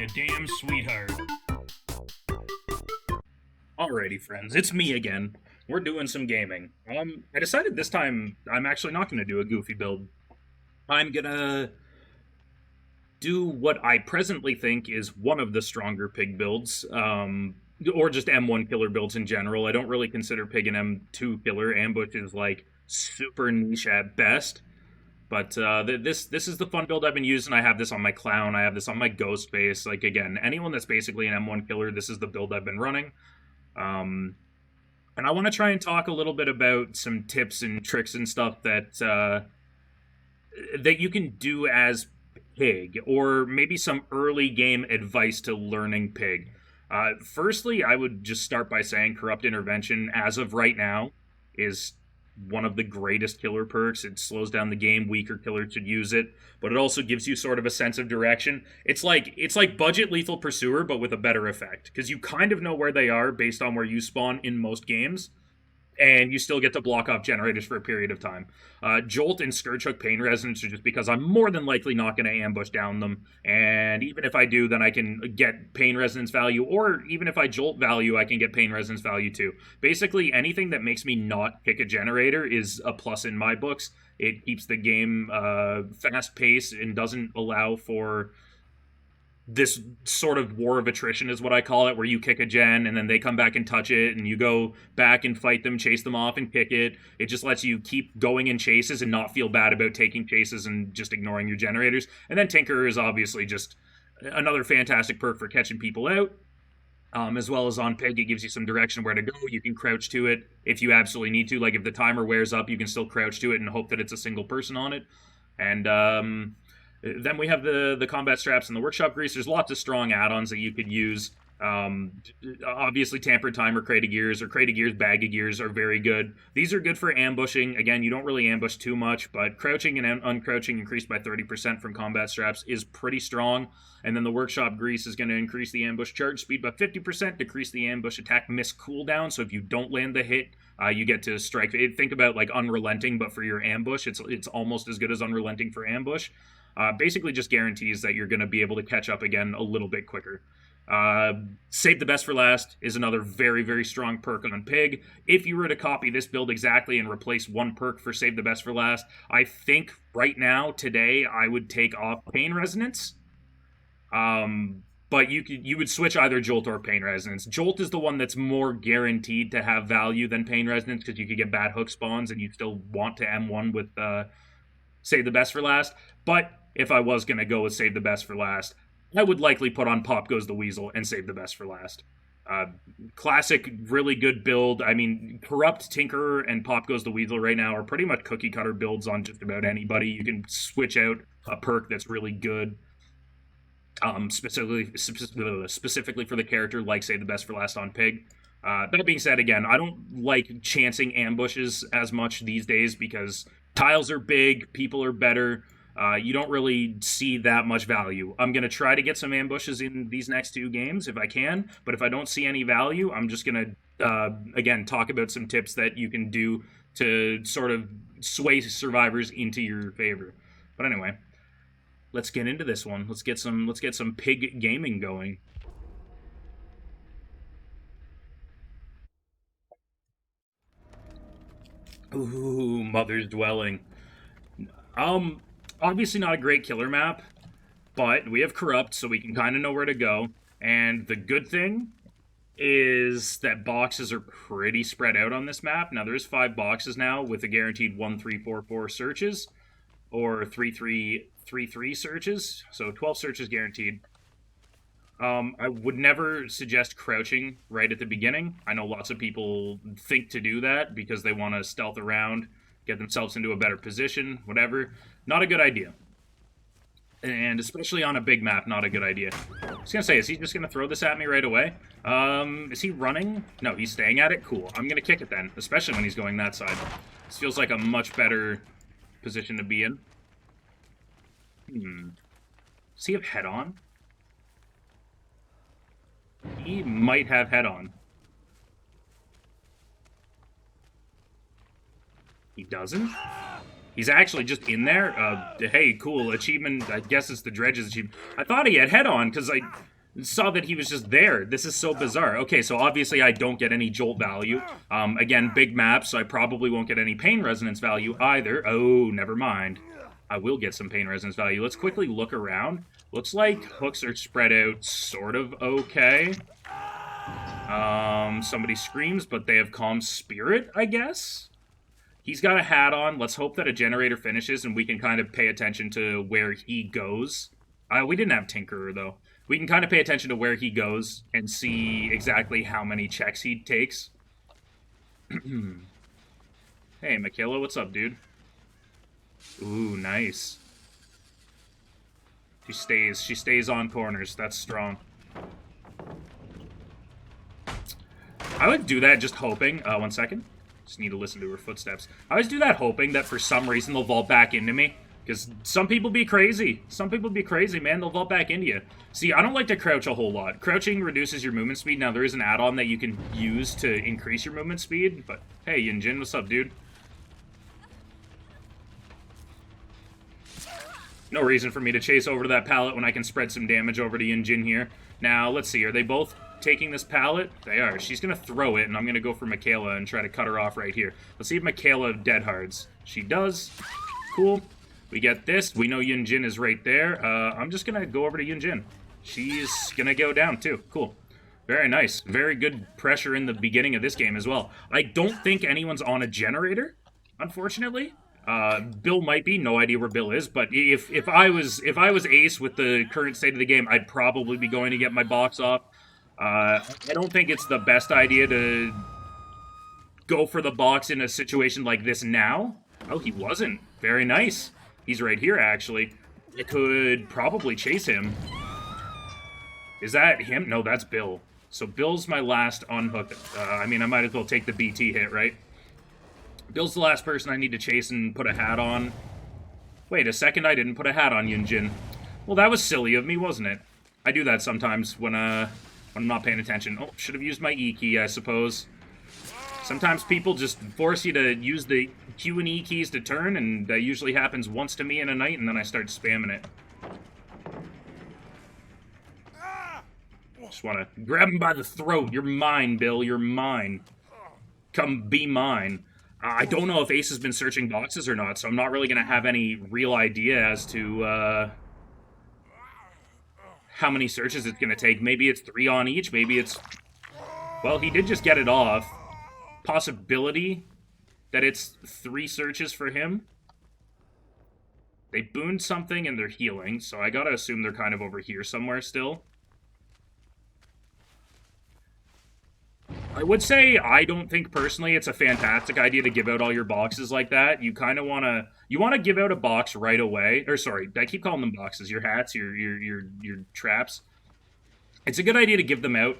You damn sweetheart. Alrighty, friends, it's me again. We're doing some gaming. I decided this time I'm actually not going to do a goofy build. I'm gonna do what I presently think is one of the stronger pig builds, or just M1 killer builds in general. I don't really consider pig an M2 killer. Ambush is like super niche at best. But this is the fun build I've been using. I have this on my clown. I have this on my ghost face. Like again, anyone that's basically an M1 killer, this is the build I've been running. And I want to try and talk a little bit about some tips and tricks and stuff that you can do as pig, or maybe some early game advice to learning pig. Firstly, I would just start by saying corrupt intervention, as of right now, is one of the greatest killer perks. It slows down the game. Weaker killers should use it, but it also gives you sort of a sense of direction. It's like budget lethal pursuer, but with a better effect, because you kind of know where they are based on where you spawn in most games, and you still get to block off generators for a period of time. Jolt and Scourge Hook Pain Resonance are just because I'm more than likely not going to ambush down them, and even if I do, then I can get Pain Resonance value, or even if I Jolt value, I can get Pain Resonance value too. Basically, anything that makes me not kick a generator is a plus in my books. It keeps the game fast-paced and doesn't allow for this sort of war of attrition is what I call it, where you kick a gen and then they come back and touch it and you go back and fight them, chase them off and kick it. It just lets you keep going in chases and not feel bad about taking chases and just ignoring your generators. And then Tinker is obviously just another fantastic perk for catching people out. As well as on Pig, it gives you some direction where to go. You can crouch to it if you absolutely need to. Like if the timer wears up, you can still crouch to it and hope that it's a single person on it. And then we have the combat straps and the workshop grease. There's lots of strong add-ons that you could use. Obviously, Tampered Time or Crate of Gears Bag of Gears are very good. These are good for ambushing. Again, you don't really ambush too much, but crouching and uncrouching increased by 30% from combat straps is pretty strong. And then the workshop grease is going to increase the ambush charge speed by 50%, decrease the ambush attack miss cooldown. So if you don't land the hit, you get to strike. Think about like Unrelenting, but for your ambush, it's almost as good as Unrelenting for ambush. Basically just guarantees that you're going to be able to catch up again a little bit quicker. Save the Best for Last is another very, very strong perk on Pig. If you were to copy this build exactly and replace one perk for Save the Best for Last, I think right now, today, I would take off Pain Resonance. But you would switch either Jolt or Pain Resonance. Jolt is the one that's more guaranteed to have value than Pain Resonance, because you could get bad hook spawns and you still want to M1 with Save the Best for Last. But if I was going to go with Save the Best for Last, I would likely put on Pop Goes the Weasel and Save the Best for Last. Classic, really good build. I mean, Corrupt, Tinkerer, and Pop Goes the Weasel right now are pretty much cookie cutter builds on just about anybody. You can switch out a perk that's really good, specifically for the character, like Save the Best for Last on Pig. That being said, again, I don't like chancing ambushes as much these days because tiles are big, people are better. You don't really see that much value. I'm going to try to get some ambushes in these next two games if I can, but if I don't see any value, I'm just going to, again, talk about some tips that you can do to sort of sway survivors into your favor. But anyway, let's get into this one. Let's get some pig gaming going. Ooh, Mother's Dwelling. Obviously not a great killer map, but we have Corrupt, so we can kind of know where to go. And the good thing is that boxes are pretty spread out on this map. Now, there's 5 boxes now with a guaranteed 1, 3, 4, 4 searches, or 3, 3, 3, 3 searches, so 12 searches guaranteed. I would never suggest crouching right at the beginning. I know lots of people think to do that because they want to stealth around, get themselves into a better position, whatever. Not a good idea. And especially on a big map, not a good idea. I was going to say, is he just going to throw this at me right away? Is he running? No, he's staying at it? Cool. I'm going to kick it then, especially when he's going that side. This feels like a much better position to be in. Does he have head on? He might have head on. He doesn't? He's actually just in there? Hey, cool. Achievement, I guess it's the Dredges achievement. I thought he had head on, because Saw that he was just there. This is so bizarre. Okay, so obviously I don't get any jolt value. Again, big map, so I probably won't get any pain resonance value either. Oh, never mind. I will get some pain resonance value. Let's quickly look around. Looks like hooks are spread out sort of okay. Somebody screams, but they have calm spirit, I guess? He's got a hat on. Let's hope that a generator finishes and we can kind of pay attention to where he goes. We didn't have Tinkerer, though. We can kind of pay attention to where he goes and see exactly how many checks he takes. Hey, Michaela, what's up, dude? Ooh, nice. She stays on corners. That's strong. I would do that just hoping. 1 second. Just need to listen to her footsteps. I always do that hoping that for some reason they'll vault back into me. Because some people be crazy. Some people be crazy, man. They'll vault back into you. See, I don't like to crouch a whole lot. Crouching reduces your movement speed. Now, there is an add-on that you can use to increase your movement speed. But, hey, Yunjin, what's up, dude? No reason for me to chase over to that pallet when I can spread some damage over to Yunjin here. Now, let's see. Are they both taking this pallet? They are. She's going to throw it, and I'm going to go for Michaela and try to cut her off right here. Let's see if Michaela dead hards. She does. Cool. We get this. We know Yunjin is right there. I'm just going to go over to Yunjin. She's going to go down, too. Cool. Very nice. Very good pressure in the beginning of this game as well. I don't think anyone's on a generator, unfortunately. Bill might be. No idea where Bill is. But if I was Ace with the current state of the game, I'd probably be going to get my box off. I don't think it's the best idea to go for the box in a situation like this now. Oh, he wasn't. Very nice. He's right here, actually. I could probably chase him. Is that him? No, that's Bill. So Bill's my last unhook. I mean, I might as well take the BT hit, right? Bill's the last person I need to chase and put a hat on. Wait a second, I didn't put a hat on Yunjin. Well, that was silly of me, wasn't it? I do that sometimes when I'm not paying attention. Oh, should have used my E key, I suppose. Sometimes people just force you to use the Q and E keys to turn, and that usually happens once to me in a night, and then I start spamming it. Just want to grab him by the throat. You're mine, Bill. You're mine. Come be mine. I don't know if Ace has been searching boxes or not, so I'm not really going to have any real idea as to how many searches it's going to take. Maybe it's 3 on each. Maybe it's... Well, he did just get it off. Possibility that it's 3 searches for him. They booned something and they're healing, so I gotta assume they're kind of over here somewhere still. I would say I don't think personally it's a fantastic idea to give out all your boxes like that. You kind of want to give out a box right away. Or sorry, I keep calling them boxes. Your hats, your traps. It's a good idea to give them out.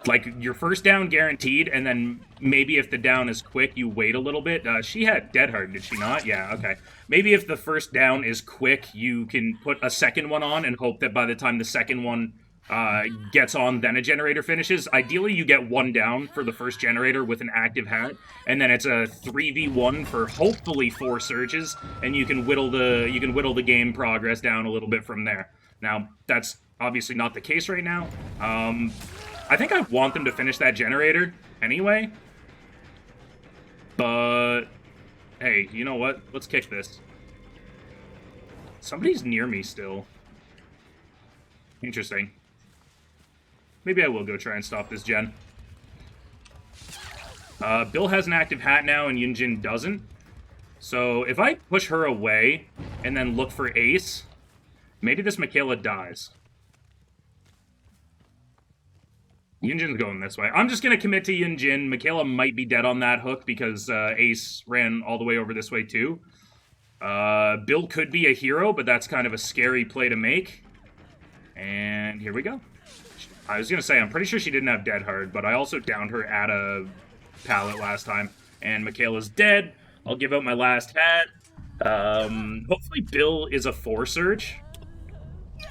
Like, your first down guaranteed, and then maybe if the down is quick, you wait a little bit. She had Dead Hard, did she not? Yeah, okay. Maybe if the first down is quick, you can put a second one on and hope that by the time the second one gets on, then a generator finishes. Ideally, you get 1 down for the first generator with an active hat, and then it's a 3v1 for hopefully 4 surges, and you can whittle the game progress down a little bit from there. Now, that's obviously not the case right now. I think I want them to finish that generator anyway. But, hey, you know what? Let's kick this. Somebody's near me still. Interesting. Maybe I will go try and stop this gen. Bill has an active hat now and Yunjin doesn't. So if I push her away and then look for Ace, maybe this Michaela dies. Yunjin's going this way. I'm just going to commit to Yunjin. Michaela might be dead on that hook because Ace ran all the way over this way too. Bill could be a hero, but that's kind of a scary play to make. And here we go. I was going to say, I'm pretty sure she didn't have Dead Hard, but I also downed her at a pallet last time. And Michaela's dead. I'll give out my last hat. Hopefully Bill is a 4 search.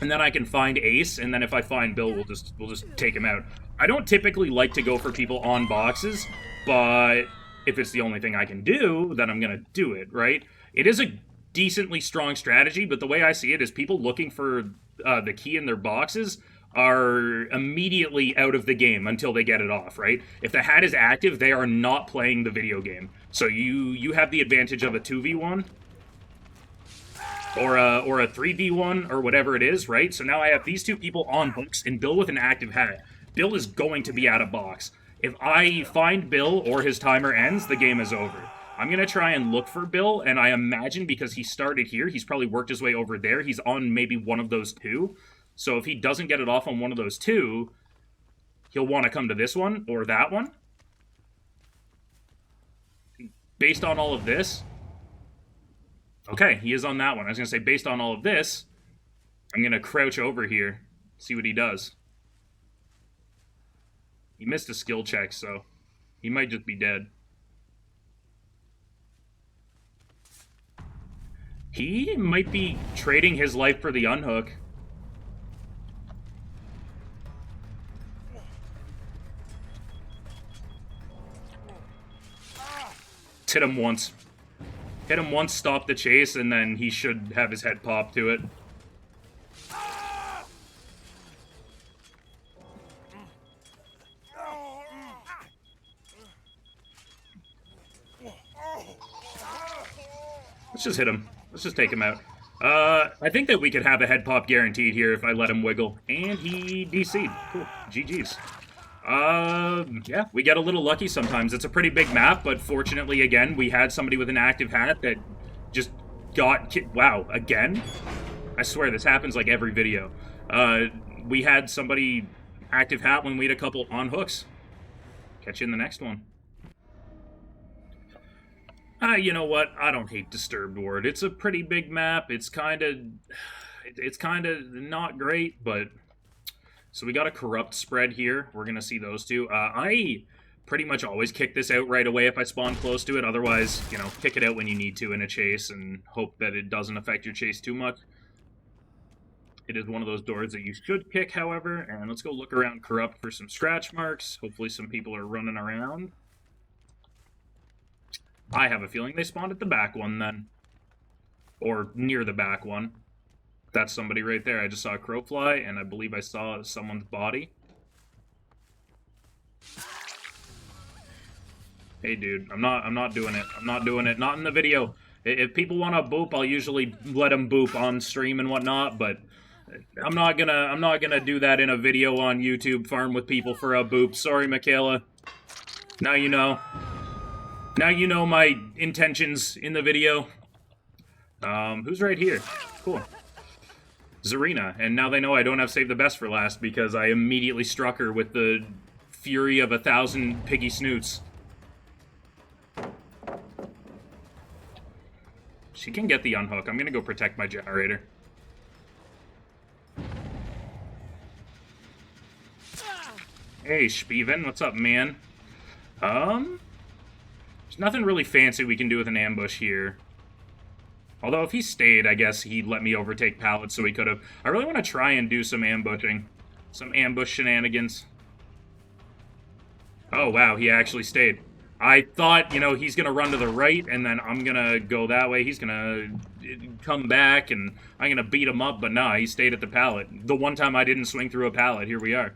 And then I can find Ace, and then if I find Bill, we'll just take him out. I don't typically like to go for people on boxes, but if it's the only thing I can do, then I'm going to do it, right? It is a decently strong strategy, but the way I see it is people looking for the key in their boxes are immediately out of the game until they get it off, right? If the hat is active, they are not playing the video game. So you have the advantage of a 2v1 or a 3v1 or whatever it is, right? So now I have these two people on hooks and Bill with an active hat. Bill is going to be out of box. If I find Bill or his timer ends, the game is over. I'm going to try and look for Bill, and I imagine because he started here, he's probably worked his way over there. He's on maybe one of those two. So if he doesn't get it off on one of those two, he'll want to come to this one or that one. Based on all of this... Okay, he is on that one. I was going to say, based on all of this, I'm going to crouch over here, see what he does. He missed a skill check, so he might just be dead. He might be trading his life for the unhook. Hit him once. Hit him once, stop the chase, and then he should have his head pop to it. Let's just hit him. Let's just take him out. I think that we could have a head pop guaranteed here if I let him wiggle. And he DC'd. Cool. GG's. Yeah, we get a little lucky sometimes. It's a pretty big map, but fortunately, again, we had somebody with an active hat that just got... Wow, again? I swear, this happens like every video. We had somebody active hat when we had a couple on hooks. Catch you in the next one. You know what? I don't hate Disturbed Ward. It's a pretty big map. It's kind of not great, but... So we got a corrupt spread here. We're going to see those two. I pretty much always kick this out right away if I spawn close to it. Otherwise, you know, kick it out when you need to in a chase and hope that it doesn't affect your chase too much. It is one of those doors that you should kick, however. And let's go look around corrupt for some scratch marks. Hopefully some people are running around. I have a feeling they spawned at the back one then. Or near the back one. That's somebody right there. I just saw a crow fly, and I believe I saw someone's body. Hey, dude, I'm not doing it. I'm not doing it. Not in the video. If people want to boop, I'll usually let them boop on stream and whatnot, but I'm not gonna do that in a video on YouTube. Farm with people for a boop. Sorry, Michaela. Now you know. Now you know my intentions in the video. Who's right here? Cool. Zarina, and now they know I don't have Save the Best for last because I immediately struck her with the fury of 1,000 piggy snoots. She can get the unhook. I'm gonna go protect my generator. Hey, Spiven, what's up, man? There's nothing really fancy we can do with an ambush here. Although if he stayed, I guess he'd let me overtake pallets, so he could have. I really want to try and do some ambushing. Some ambush shenanigans. Oh, wow, he actually stayed. I thought, you know, he's going to run to the right, and then I'm going to go that way. He's going to come back, and I'm going to beat him up, but nah, he stayed at the pallet. The one time I didn't swing through a pallet, here we are.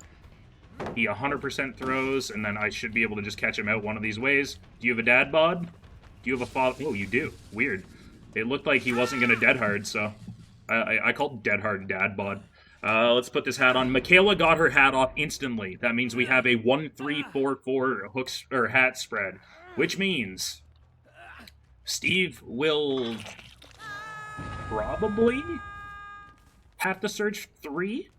He 100% throws, and then I should be able to just catch him out one of these ways. Do you have a dad bod? Do you have a father? Oh, you do. Weird. It looked like he wasn't going to dead hard, so I called dead hard dad bod. Let's put this hat on. Michaela got her hat off instantly. That means we have a 1-3-4-4 hooks or hat spread, which means Steve will probably have to search 3.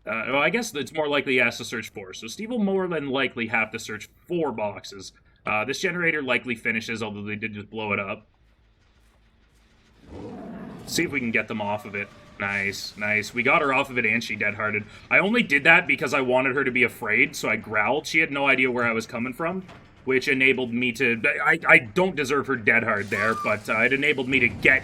Well, I guess it's more likely he has to search 4. So Steve will more than likely have to search 4 boxes. This generator likely finishes, although they did just blow it up. See if we can get them off of it. Nice, nice. We got her off of it and she dead-hearted. I only did that because I wanted her to be afraid, so I growled. She had no idea where I was coming from, which enabled me to... I don't deserve her dead-hard there, but it enabled me to get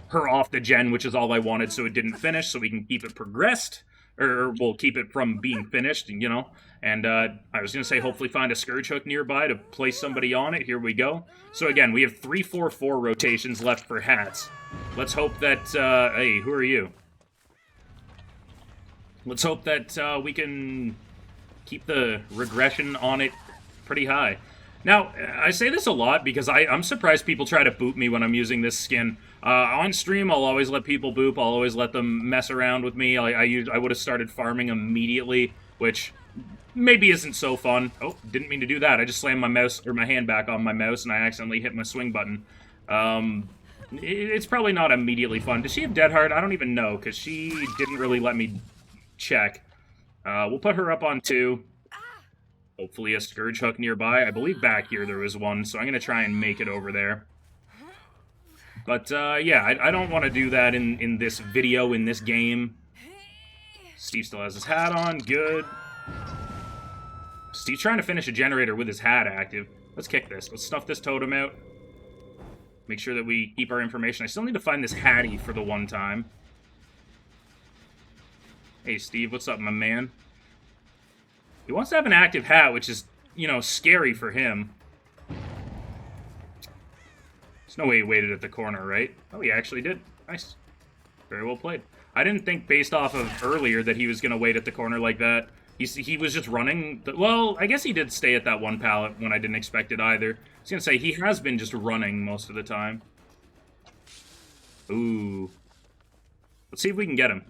her off the gen, which is all I wanted, so it didn't finish, so we can keep it progressed. or we'll keep it from being finished, you know. And I was going to say, hopefully find a Scourge Hook nearby to place somebody on it. Here we go. So again, we have 3-4-4 rotations left for hats. Let's hope that, hey, who are you? Let's hope that we can keep the regression on it pretty high. Now, I say this a lot because I'm surprised people try to boop me when I'm using this skin. On stream, I'll always let people boop. I'll always let them mess around with me. I would have started farming immediately, which maybe isn't so fun. Oh, didn't mean to do that. I just slammed my mouse or my hand back on my mouse, and I accidentally hit my swing button. It's probably not immediately fun. Does she have Dead Hard? I don't even know, because she didn't really let me check. We'll put her up on 2. Hopefully a Scourge Hook nearby. I believe back here there was one, so I'm going to try and make it over there. But, yeah, I don't want to do that in this video, in this game. Steve still has his hat on. Good. Steve's trying to finish a generator with his hat active. Let's kick this. Let's stuff this totem out. Make sure that we keep our information. I still need to find this Hattie for the one time. Hey, Steve, what's up, my man? He wants to have an active hat, which is, you know, scary for him. There's no way he waited at the corner, right? Oh, he actually did. Nice. Very well played. I didn't think, based off of earlier, that he was going to wait at the corner like that. He was just running. Well, I guess he did stay at that one pallet when I didn't expect it either. I was going to say, he has been just running most of the time. Ooh. Let's see if we can get him.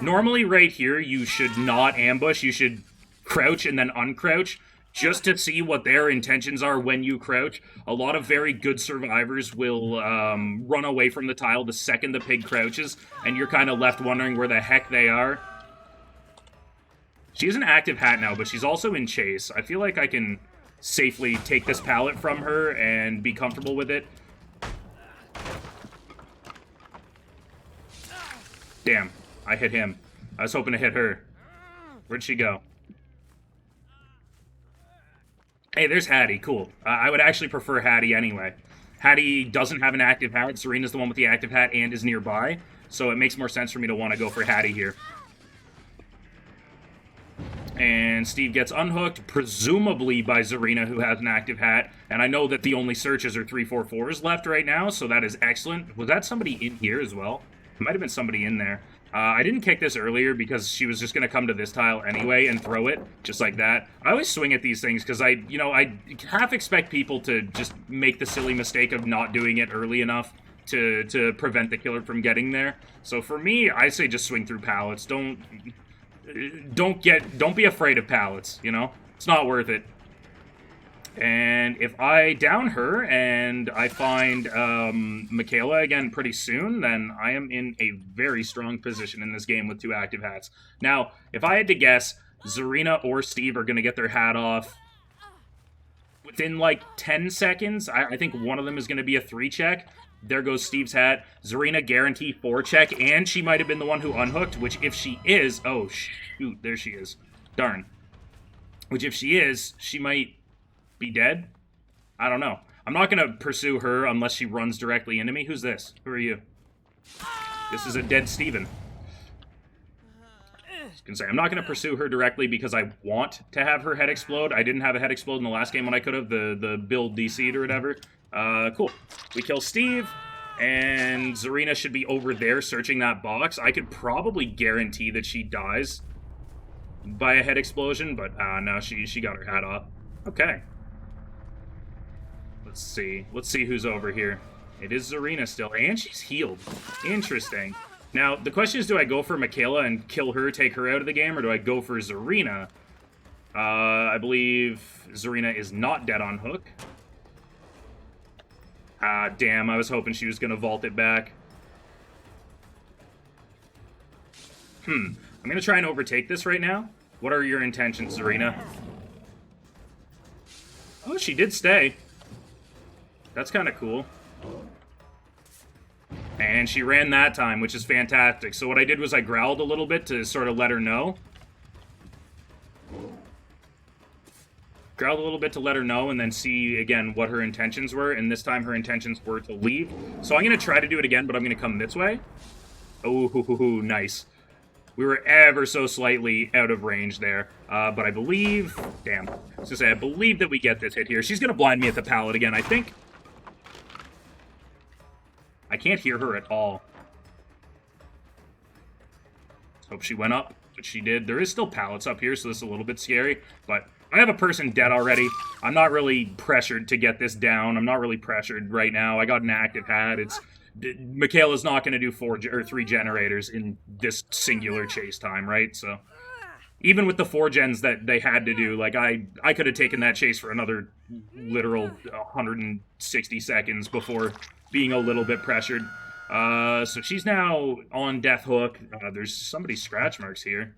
Normally, right here, you should not ambush. You should crouch and then uncrouch, just to see what their intentions are when you crouch. A lot of very good survivors will run away from the tile the second the pig crouches, and you're kind of left wondering where the heck they are. She has an active hat now, but she's also in chase. I feel like I can safely take this pallet from her and be comfortable with it. Damn, I hit him. I was hoping to hit her. Where'd she go? Hey, there's Hattie. Cool. I would actually prefer Hattie anyway. Hattie doesn't have an active hat. Serena's the one with the active hat and is nearby, so it makes more sense for me to want to go for Hattie here. And Steve gets unhooked, presumably by Zarina, who has an active hat. And I know that the only searches are 3-4-4s left right now, so that is excellent. Was that somebody in here as well? It might have been somebody in there. I didn't kick this earlier because she was just going to come to this tile anyway and throw it, just like that. I always swing at these things because I half expect people to just make the silly mistake of not doing it early enough to prevent the killer from getting there. So for me, I say just swing through pallets. Don't be afraid of pallets, you know? It's not worth it. And if I down her and I find Michaela again pretty soon, then I am in a very strong position in this game with 2 active hats. Now, if I had to guess, Zarina or Steve are going to get their hat off within like 10 seconds. I think one of them is going to be a 3 check. There goes Steve's hat. Zarina guarantee 4 check, and she might have been the one who unhooked, which if she is... Oh, shoot, there she is. Darn. Which if she is, she might be dead? I don't know. I'm not going to pursue her unless she runs directly into me. Who's this? Who are you? This is a dead Steven. I was gonna say, I'm not going to pursue her directly because I want to have her head explode. I didn't have a head explode in the last game when I could have. The build DC'd or whatever. Cool. We kill Steve, and Zarina should be over there searching that box. I could probably guarantee that she dies by a head explosion, but no, she got her hat off. Okay. Let's see who's over here. It is Zarina still, and she's healed. Interesting. Now, the question is, do I go for Michaela and kill her, take her out of the game, or do I go for Zarina? I believe Zarina is not dead on hook. Ah, damn, I was hoping she was going to vault it back. I'm going to try and overtake this right now. What are your intentions, Zarina? Oh, she did stay. That's kind of cool. And she ran that time, which is fantastic. So what I did was I growled a little bit to sort of let her know. Growled a little bit to let her know and then see, again, what her intentions were. And this time her intentions were to leave. So I'm going to try to do it again, but I'm going to come this way. Oh, nice. We were ever so slightly out of range there. But I believe... Damn. I was gonna say, I believe that we get this hit here. She's gonna blind me at the pallet again, I think. I can't hear her at all. Hope she went up, but she did. There is still pallets up here, so this is a little bit scary. But I have a person dead already. I'm not really pressured to get this down. I'm not really pressured right now. I got an active hat. Michaela's not going to do 3 generators in this singular chase time, right? So even with the 4 gens that they had to do, like I could have taken that chase for another literal 160 seconds before being a little bit pressured. So she's now on death hook. There's somebody's scratch marks here.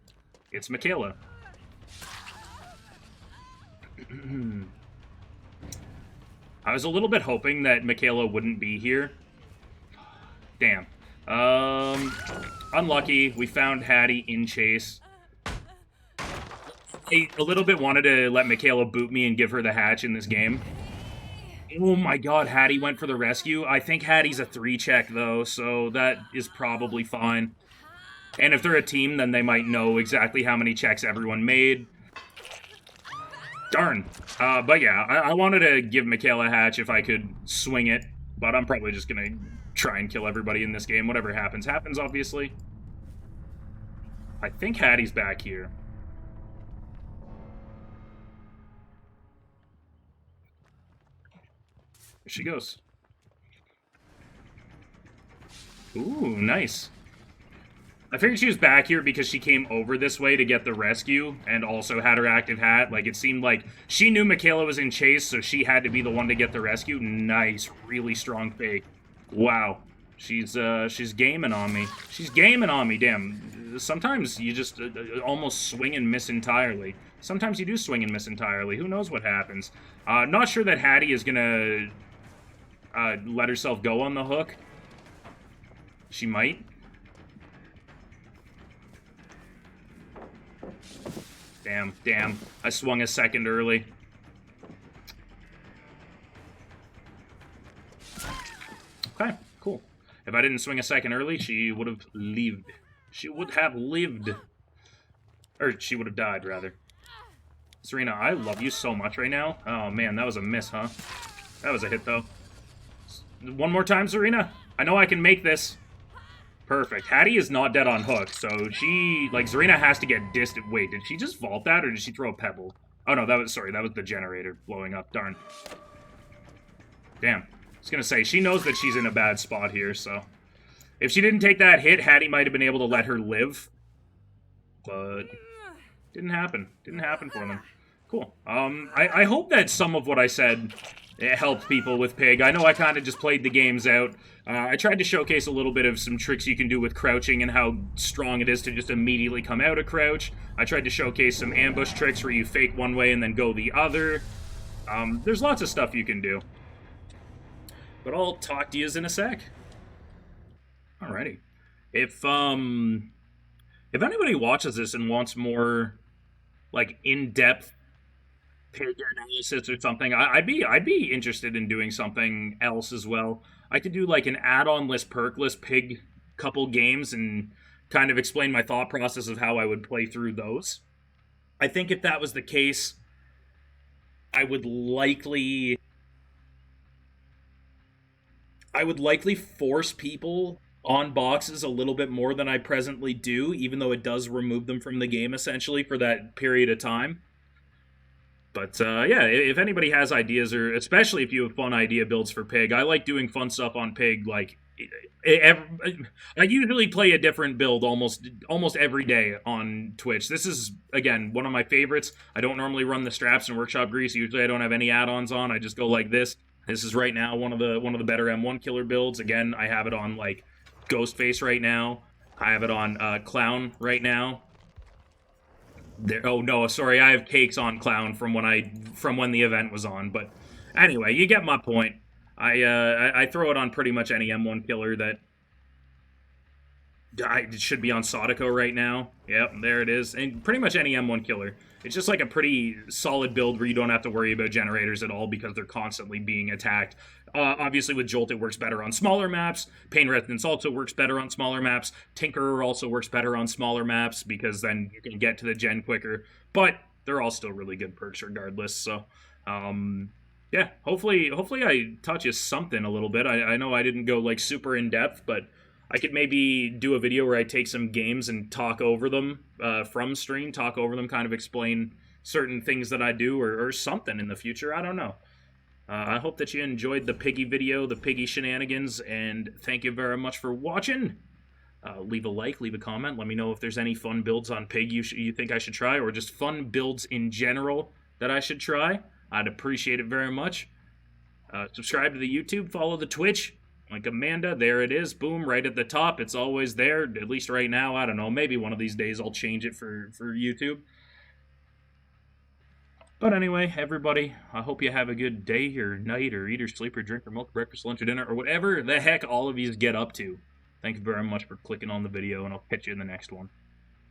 It's Michaela. I was a little bit hoping that Michaela wouldn't be here. Damn. Unlucky. We found Hattie in chase. I a little bit wanted to let Michaela boot me and give her the hatch in this game. Oh my god, Hattie went for the rescue. I think Hattie's a 3 check though, so that is probably fine. And if they're a team, then they might know exactly how many checks everyone made. Darn. But yeah, I wanted to give Michaela a hatch if I could swing it, but I'm probably just gonna try and kill everybody in this game. Whatever happens, happens, obviously. I think Hattie's back here. There she goes. Ooh, nice. I figured she was back here because she came over this way to get the rescue and also had her active hat. Like, it seemed like she knew Michaela was in chase, so she had to be the one to get the rescue. Nice. Really strong fake. Wow. She's gaming on me. She's gaming on me, damn. Sometimes you just almost swing and miss entirely. Sometimes you do swing and miss entirely. Who knows what happens? Not sure that Hattie is gonna let herself go on the hook. She might. Damn. I swung a second early. Okay, cool. If I didn't swing a second early, she would have lived. She would have lived. Or she would have died, rather. Serena, I love you so much right now. Oh, man, that was a miss, huh? That was a hit, though. One more time, Serena. I know I can make this. Perfect. Hattie is not dead on hook, so she... Like, Serena has to get distant. Wait, did she just vault that, or did she throw a pebble? Oh, no, that was... Sorry, that was the generator blowing up. Darn. Damn. I was gonna say, she knows that she's in a bad spot here, so... If she didn't take that hit, Hattie might have been able to let her live. But... Didn't happen. Didn't happen for them. Cool. I hope that some of what I said... It helped people with Pig. I know I kind of just played the games out. I tried to showcase a little bit of some tricks you can do with crouching and how strong it is to just immediately come out of crouch. I tried to showcase some ambush tricks where you fake one way and then go the other. There's lots of stuff you can do. But I'll talk to yous in a sec. Alrighty. If anybody watches this and wants more, like, in-depth Pig analysis or something, I'd be interested in doing something else as well. I could do like an add-on list, perk list, Pig couple games and kind of explain my thought process of how I would play through those. I think if that was the case, I would likely force people on boxes a little bit more than I presently do, even though it does remove them from the game essentially for that period of time. But, yeah, if anybody has ideas, or especially if you have fun idea builds for Pig, I like doing fun stuff on Pig, like, I usually play a different build almost every day on Twitch. This is, again, one of my favorites. I don't normally run the straps and workshop grease. Usually I don't have any add-ons on. I just go like this. This is right now one of the better M1 killer builds. Again, I have it on, like, Ghostface right now. I have it on, Clown right now. Oh no, sorry, I have cakes on Clown from when the event was on, but anyway, you get my point. I throw it on pretty much any M1 killer that It should be on Sodico right now. Yep, there it is. And pretty much any M1 killer. It's just like a pretty solid build where you don't have to worry about generators at all because they're constantly being attacked. Obviously, with Jolt, it works better on smaller maps. Pain Resonance also works better on smaller maps. Tinkerer also works better on smaller maps because then you can get to the gen quicker. But they're all still really good perks regardless. So, yeah, hopefully I taught you something a little bit. I know I didn't go like super in depth, but I could maybe do a video where I take some games and talk over them from stream, talk over them, kind of explain certain things that I do or something in the future. I don't know. I hope that you enjoyed the Piggy video, the Piggy shenanigans, and thank you very much for watching. Leave a like, leave a comment. Let me know if there's any fun builds on Pig you think I should try, or just fun builds in general that I should try. I'd appreciate it very much. Subscribe to the YouTube, follow the Twitch. Like Amanda, there it is. Boom, right at the top. It's always there, at least right now. I don't know. Maybe one of these days I'll change it for YouTube. But anyway, everybody, I hope you have a good day or night or eat or sleep or drink or milk, breakfast, lunch, or dinner, or whatever the heck all of you get up to. Thanks very much for clicking on the video, and I'll catch you in the next one.